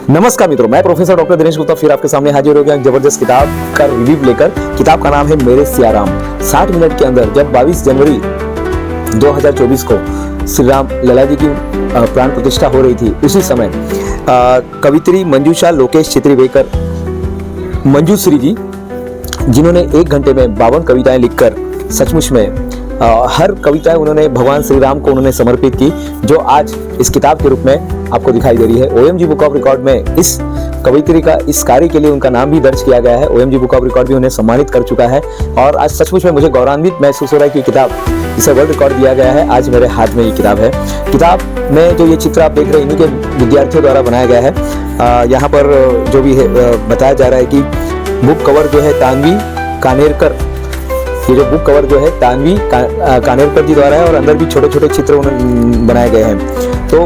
नमस्कार मित्रों, मैं प्रोफेसर डॉक्टर दिनेश गुप्ता फिर आपके सामने हाजिर हो गया एक जबरदस्त किताब का रिव्यू लेकर। किताब का नाम है मेरे सियाराम। 60 मिनट के अंदर जब 22 जनवरी 2024 को श्री राम लला जी की प्राण प्रतिष्ठा हो रही थी, उसी समय कवित्री मंजूषा लोकेश चित्रीवेकर मंजूश्री जी, जिन्होंने 1 घंटे में 52 कविताएं लिखकर सचमुच में हर कविताएं उन्होंने भगवान श्री राम को उन्होंने समर्पित की, जो आज इस किताब के रूप में आपको दिखाई दे रही है। OMG बुक ऑफ रिकॉर्ड में इस कवित्री का इस कार्य के लिए उनका नाम भी दर्ज किया गया है। OMG बुक ऑफ रिकॉर्ड भी उन्हें सम्मानित कर चुका है और आज सचमुच में मुझे गौरवान्वित महसूस हो रहा है कि किताब इसे वर्ल्ड रिकॉर्ड दिया गया है। आज मेरे हाथ में ये किताब है। किताब में जो ये चित्र आप देख रहे हैं, इन्हीं के विद्यार्थियों द्वारा बनाया गया है। यहाँ पर जो भी है बताया जा रहा है कि बुक कवर जो है तानवी कानेरकर, ये जो बुक कवर जो है तानवी कानेरकर जी द्वारा है और अंदर भी छोटे छोटे चित्र बनाए गए हैं। तो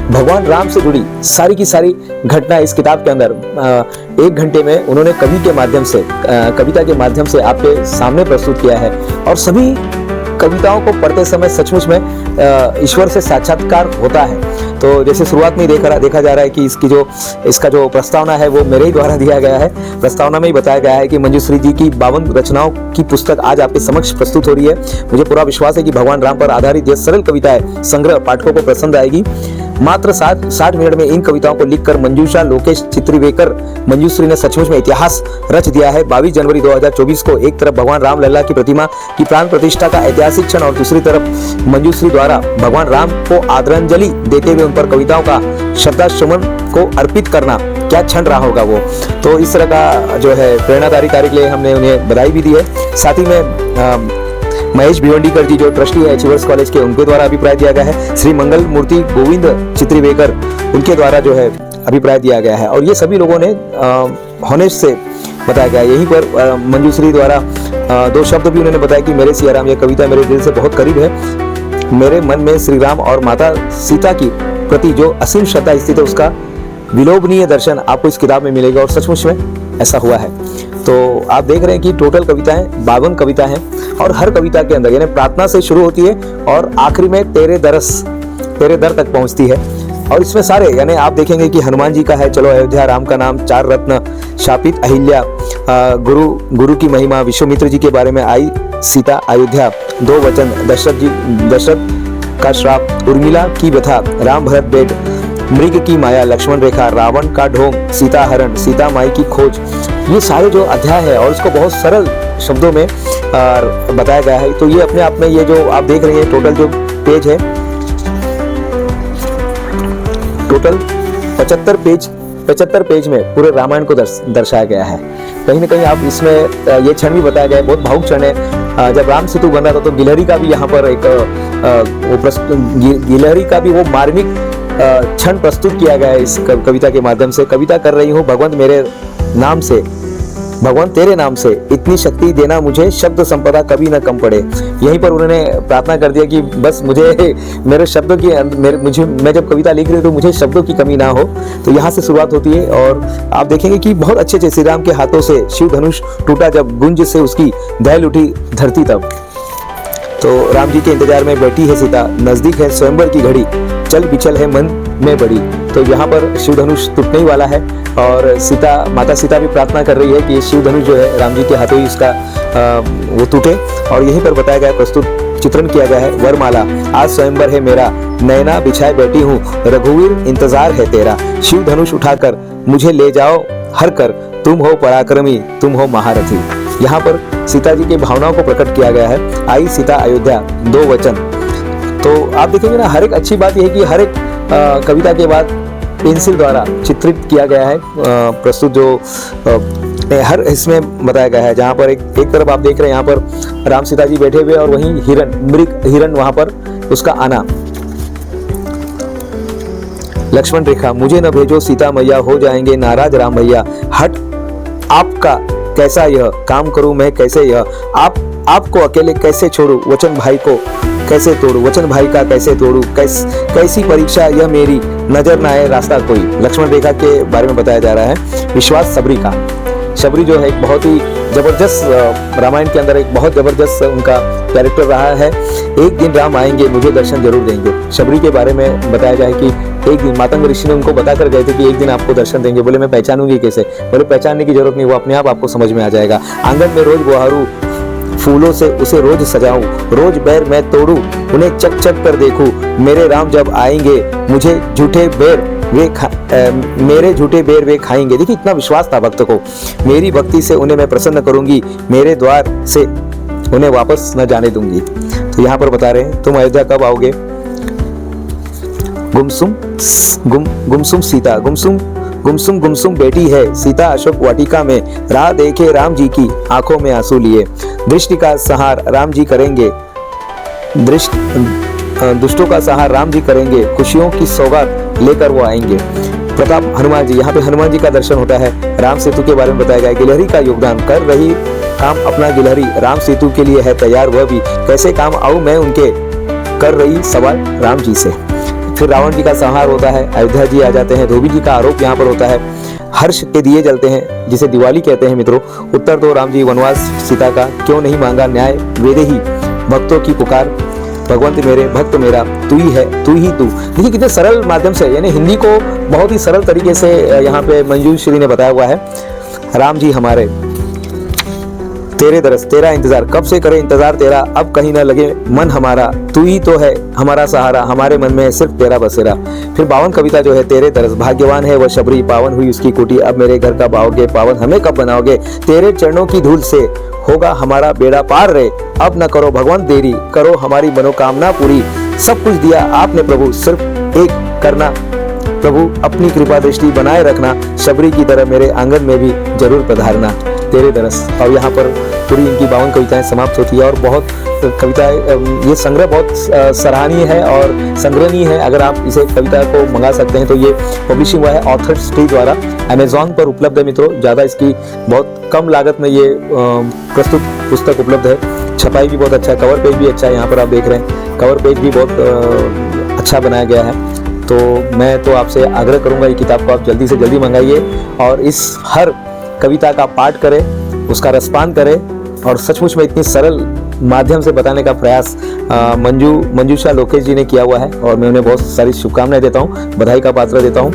भगवान राम से जुड़ी सारी की सारी घटना इस किताब के अंदर 1 घंटे में उन्होंने कवि के माध्यम से, कविता के माध्यम से आपके सामने प्रस्तुत किया है। और सभी कविताओं को पढ़ते समय सचमुच में ईश्वर से साक्षात्कार होता है। तो जैसे शुरुआत में देखा जा रहा है कि इसका जो प्रस्तावना है वो मेरे ही द्वारा दिया गया है। प्रस्तावना में ही बताया गया है कि मंजूश्री जी की 52 रचनाओं की पुस्तक आज आपके समक्ष प्रस्तुत हो रही है। मुझे पूरा विश्वास है कि भगवान राम पर आधारित यह सरल कविताएं संग्रह पाठकों को पसंद आएगी। मात्र 60 मिनट में इन कविताओं को लिखकर मंजूषा लोकेश चित्रीवेकर मंजूश्री ने सचमुच में इतिहास रच दिया है। 22 जनवरी 2024 को एक तरफ भगवान राम लला की प्रतिमा की प्राण प्रतिष्ठा का ऐतिहासिक क्षण और दूसरी तरफ मंजूश्री द्वारा भगवान राम को आदरांजलि देते हुए उन पर कविताओं का श्रद्धा सुमन को अर्पित करना, क्या क्षण रहा होगा वो। तो इस तरह का जो है प्रेरणादायी कार्य के लिए हमने उन्हें बधाई भी दी है। साथ ही में महेश भिवंडीकर जी जो ट्रस्टी है अचीवर्स कॉलेज के, उनके द्वारा अभिप्राय दिया गया है। श्री मंगल मूर्ति गोविंद चित्रीवेकर, उनके द्वारा जो है अभिप्राय दिया गया है। और ये सभी लोगों ने होनेस्ट से बताया गया है। यहीं पर मंजूश्री द्वारा 2 शब्द भी उन्होंने बताया कि मेरे सियाराम, यह कविता मेरे दिल से बहुत करीब है। मेरे मन में श्री राम और माता सीता की प्रति जो असीम श्रद्धा स्थित है, उसका विलोभनीय दर्शन आपको इस किताब में मिलेगा और सचमुच में ऐसा हुआ है। तो आप देख रहे हैं कि टोटल कविताएं 52 कविता हैं और हर कविता के अंदर यानी प्रार्थना से शुरू होती है और आखिरी में तेरे दर तक पहुंचती है। और इसमें सारे यानी आप देखेंगे कि हनुमान जी का है चलो अयोध्या, राम का नाम, 4 रत्न, शापित अहिल्या, गुरु की महिमा, विश्वामित्र जी के बारे में, आई सीता अयोध्या, 2 वचन, दशरथ का श्राप, उर्मिला की व्यथा, राम भरत बेट, मृग की माया, लक्ष्मण रेखा, रावण का ढोंग, सीता हरण, सीता माई की खोज, ये सारे जो अध्याय है और इसको बहुत सरल शब्दों में बताया गया है। तो ये अपने आप में ये जो आप देख रहे हैं टोटल जो पेज है, टोटल 75 पेज में पूरे रामायण को दर्शाया गया है। कहीं ना कहीं आप इसमें ये क्षण भी बताया गया है, बहुत भावुक क्षण है। जब राम सेतु बन रहा था तो गिलहरी का भी यहाँ पर एक गिलहरी का भी वो मार्मिक क्षण प्रस्तुत किया गया है इस कविता के माध्यम से। कविता कर रही हूँ भगवंत मेरे नाम से, भगवान तेरे नाम से, इतनी शक्ति देना मुझे, शब्द संपदा कभी न कम पड़े। यहीं पर उन्होंने प्रार्थना कर दिया कि बस मुझे मेरे शब्दों की मैं जब कविता लिख रही हूँ तो मुझे शब्दों की कमी ना हो। तो यहाँ से शुरुआत होती है और आप देखेंगे कि बहुत अच्छे श्री राम के हाथों से शिव धनुष टूटा जब गुंज से उसकी दहल उठी धरती तब। तो राम जी के इंतजार में बैठी है सीता, नजदीक है स्वयंवर की घड़ी, चल बिचल है मन में बड़ी। तो यहाँ पर शिव धनुष टूटने ही वाला है और माता सीता भी प्रार्थना कर रही है कि शिव धनुष जो है राम जी के हाथों ही उसका वो टूटे। और यहीं पर बताया गया, प्रस्तुत चित्रण किया गया है, वरमाला, आज स्वयंवर है मेरा, नैना बिछाए बैठी हूँ, रघुवीर इंतजार है तेरा, शिव धनुष उठाकर मुझे ले जाओ हर कर, तुम हो पराक्रमी, तुम हो महारथी। यहाँ पर सीता जी की भावनाओं को प्रकट किया गया है। आई सीता अयोध्या, 2 वचन। तो आप देखेंगे ना, हर एक अच्छी बात यह है कि हर एक कविता के बाद पेंसिल द्वारा चित्रित किया गया है प्रस्तुत जो हर इसमें बताया गया है। जहाँ पर एक तरफ आप देख रहे हैं यहाँ पर राम सीता जी बैठे हुए और वहीं हिरण वहां पर उसका आना। लक्ष्मण रेखा, मुझे न भेजो सीता मैया, हो जाएंगे नाराज राम भैया, हट आपका कैसा यह काम करूं मैं कैसे यह, आपको अकेले कैसे छोड़ू, वचन भाई को कैसे तोड़ू, वचन भाई का कैसे तोड़ू, कैसी परीक्षा यह मेरी, नजर न आए रास्ता कोई। लक्ष्मण रेखा के बारे में बताया जा रहा है। विश्वास सबरी का, शबरी जो है एक बहुत ही जबरदस्त रामायण के अंदर एक बहुत जबरदस्त उनका कैरेक्टर रहा है। एक दिन राम आएंगे मुझे दर्शन जरूर देंगे। शबरी के बारे में बताया जाए कि एक दिन मातंग ऋषि ने उनको बता कर गए थे कि एक दिन आपको दर्शन देंगे। बोले मैं पहचानूंगी कैसे? बोले पहचानने की जरूरत नहीं, वो अपने आप आपको समझ में आ जाएगा। आंगन में रोज बहारूं फूलों से उसे रोज सजाऊं, रोज बैर मैं तोड़ूं उन्हें चक चक कर देखूं। मेरे राम जब आएंगे मुझे झूठे बैर मेरे झूठे बैर वे खाएंगे। देखिए इतना विश्वास था भक्त को। मेरी भक्ति से उन्हें मैं प्रसन्न करूंगी, मेरे द्वार से उन्हें वापस न जाने दूंगी। तो यहाँ पर बता रहे हैं तुम अयोध्या कब आओगे? गुमसुम सीता गुमसुम बैठी है सीता अशोक वाटिका में, राह देखे राम जी की आंखों में आंसू लिए। दृष्टि का सहार राम जी करेंगे, दुष्टों का सहार राम जी करेंगे, खुशियों की सौगात लेकर वो आएंगे। प्रताप हनुमान जी, यहाँ पे हनुमान जी का दर्शन होता है। राम सेतु के बारे में बताया गया। गिलहरी का योगदान कर रही काम अपना गिलहरी राम सेतु के लिए है तैयार, वह भी कैसे काम आऊं मैं उनके, कर रही सवाल राम जी से। फिर रावण जी का संहार होता है, अयोध्या जी आ जाते हैं। धोबी जी का आरोप यहाँ पर होता है। हर्ष के दिए जलते हैं जिसे दिवाली कहते हैं मित्रों। उत्तर दो राम जी वनवास सीता का, क्यों नहीं मांगा न्याय, वेदे ही भक्तों की पुकार, भगवंत मेरे भक्त मेरा तू ही है तू ही तू। देखिए कितने सरल माध्यम से, यानी हिंदी को बहुत ही सरल तरीके से यहाँ पे मंजू श्री ने बताया हुआ है। राम जी हमारे तेरे दरस तेरा इंतजार, कब से करे इंतजार तेरा, अब कहीं ना लगे मन हमारा, तू ही तो है हमारा सहारा, हमारे मन में है सिर्फ तेरा बसेरा। फिर 52 कविता जो है तेरे तरस, भाग्यवान है वह शबरी, पावन हुई उसकी कुटी, अब मेरे घर का बाओगे, पावन हमें कब बनाओगे, तेरे चरणों की धूल से होगा हमारा बेड़ा पार रे, अब न करो भगवान देरी, करो हमारी मनोकामना पूरी। सब कुछ दिया आपने प्रभु, सिर्फ एक करना प्रभु, अपनी कृपा दृष्टि बनाए रखना, शबरी की तरह मेरे आंगन में भी जरूर पधारना। तेरे दरस। और यहाँ पर पूरी इनकी 52 कविताएं समाप्त होती है। और बहुत कविताएं, ये संग्रह बहुत सराहनीय है और संग्रहणीय है। अगर आप इसे कविता को मंगा सकते हैं तो ये पब्लिशिंग हुआ है ऑथर्स ट्री द्वारा, अमेजॉन पर उपलब्ध है मित्रों। ज़्यादा इसकी बहुत कम लागत में ये प्रस्तुत पुस्तक उपलब्ध है। छपाई भी बहुत अच्छा है, कवर पेज भी अच्छा है। यहाँ पर आप देख रहे हैं कवर पेज भी बहुत अच्छा बनाया गया है। तो मैं तो आपसे आग्रह करूँगा ये किताब को आप जल्दी से जल्दी मंगाइए और इस हर कविता का पाठ करें, उसका रसपान करें। और सचमुच में इतनी सरल माध्यम से बताने का प्रयास मंजूषा लोकेश जी ने किया हुआ है और मैं उन्हें बहुत सारी शुभकामनाएं देता हूं, बधाई का पात्र देता हूं।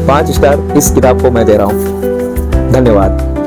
5 स्टार इस किताब को मैं दे रहा हूं। धन्यवाद।